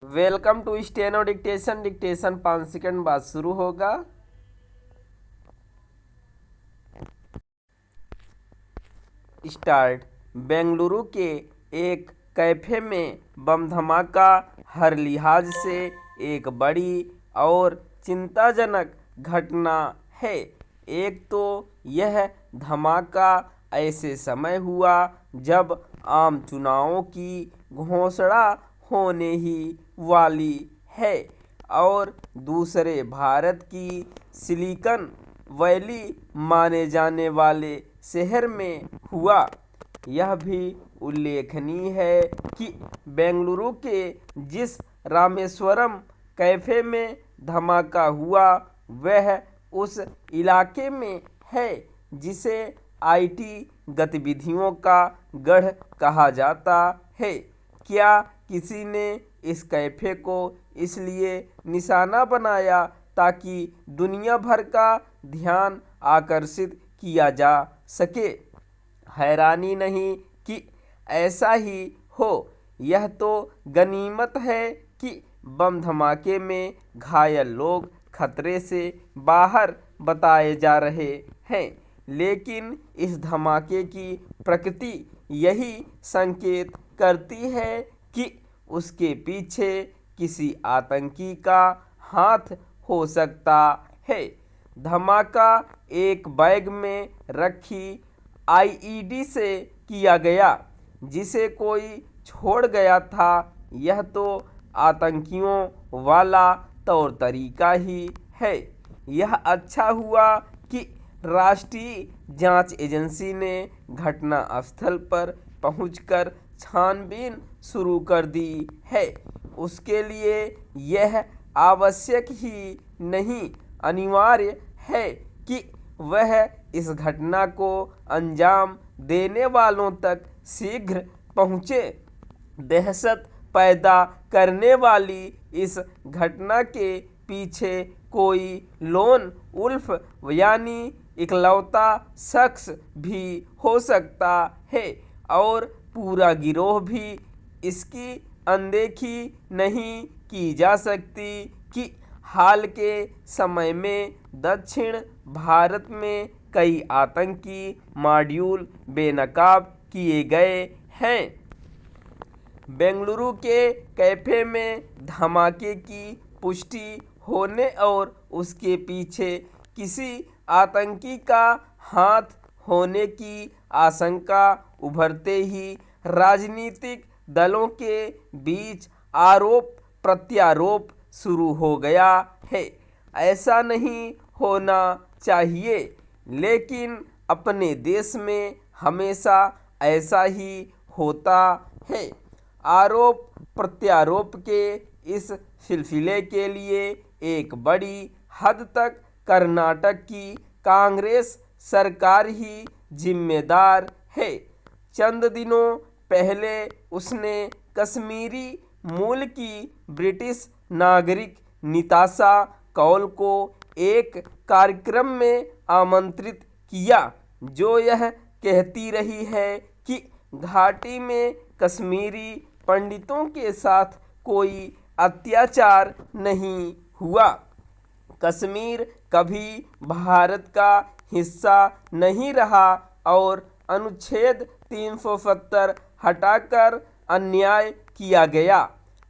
Welcome to steno dictation. Dictation 5 second बाद शुरू होगा। स्टार्ट। बेंगलुरु के एक कैफे में बम धमाका हर लिहाज से एक बड़ी और चिंताजनक घटना है। एक तो यह धमाका ऐसे समय हुआ जब आम चुनावों की घोषणा होने ही वाली है और दूसरे भारत की सिलिकॉन वैली माने जाने वाले शहर में हुआ। यह भी उल्लेखनीय है कि बेंगलुरु के जिस रामेश्वरम कैफे में धमाका हुआ वह उस इलाके में है जिसे आईटी गतिविधियों का गढ़ कहा जाता है। क्या किसी ने इस कैफे को इसलिए निशाना बनाया ताकि दुनिया भर का ध्यान आकर्षित किया जा सके? हैरानी नहीं कि ऐसा ही हो। यह तो गनीमत है कि बम धमाके में घायल लोग खतरे से बाहर बताए जा रहे हैं, लेकिन इस धमाके की प्रकृति यही संकेत करती है कि उसके पीछे किसी आतंकी का हाथ हो सकता है। धमाका एक बैग में रखी आईईडी से किया गया जिसे कोई छोड़ गया था। यह तो आतंकियों वाला तौर तरीका ही है। यह अच्छा हुआ कि राष्ट्रीय जांच एजेंसी ने घटना स्थल पर पहुंचकर छानबीन शुरू कर दी है। उसके लिए यह आवश्यक ही नहीं, अनिवार्य है कि वह इस घटना को अंजाम देने वालों तक शीघ्र पहुँचे। दहशत पैदा करने वाली इस घटना के पीछे कोई लोन वुल्फ यानी इकलौता शख्स भी हो सकता है और पूरा गिरोह भी। इसकी अनदेखी नहीं की जा सकती कि हाल के समय में दक्षिण भारत में कई आतंकी मॉड्यूल बेनकाब किए गए हैं। बेंगलुरु के कैफे में धमाके की पुष्टि होने और उसके पीछे किसी आतंकी का हाथ होने की आशंका उभरते ही राजनीतिक दलों के बीच आरोप प्रत्यारोप शुरू हो गया है। ऐसा नहीं होना चाहिए, लेकिन अपने देश में हमेशा ऐसा ही होता है। आरोप प्रत्यारोप के इस सिलसिले के लिए एक बड़ी हद तक कर्नाटक की कांग्रेस सरकार ही जिम्मेदार है। चंद दिनों पहले उसने कश्मीरी मूल की ब्रिटिश नागरिक निताशा कौल को एक कार्यक्रम में आमंत्रित किया जो यह कहती रही है कि घाटी में कश्मीरी पंडितों के साथ कोई अत्याचार नहीं हुआ। कश्मीर कभी भारत का हिस्सा नहीं रहा और अनुच्छेद 370 हटाकर अन्याय किया गया।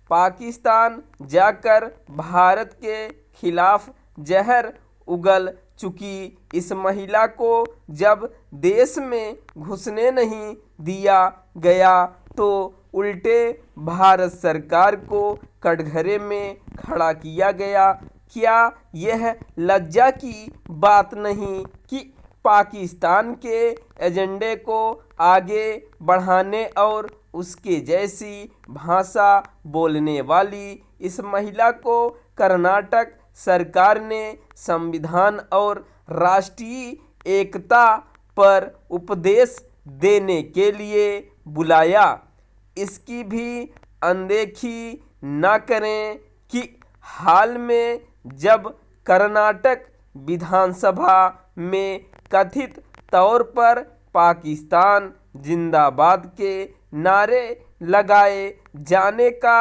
पाकिस्तान जाकर भारत के खिलाफ जहर उगल चुकी इस महिला को जब देश में घुसने नहीं दिया गया तो उल्टे भारत सरकार को कटघरे में खड़ा किया गया। क्या यह लज्जा की बात नहीं कि पाकिस्तान के एजेंडे को आगे बढ़ाने और उसके जैसी भाषा बोलने वाली इस महिला को कर्नाटक सरकार ने संविधान और राष्ट्रीय एकता पर उपदेश देने के लिए बुलाया? इसकी भी अनदेखी न करें कि हाल में जब कर्नाटक विधानसभा में कथित तौर पर पाकिस्तान जिंदाबाद के नारे लगाए जाने का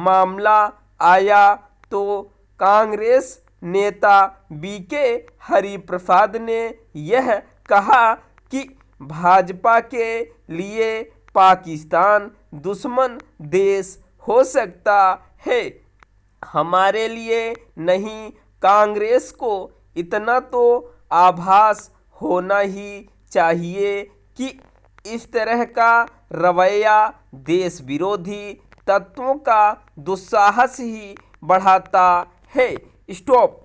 मामला आया तो कांग्रेस नेता बीके हरिप्रसाद ने यह कहा कि भाजपा के लिए पाकिस्तान दुश्मन देश हो सकता है, हमारे लिए नहीं। कांग्रेस को इतना तो आभास होना ही चाहिए कि इस तरह का रवैया देश विरोधी तत्वों का दुस्साहस ही बढ़ाता है। स्टॉप।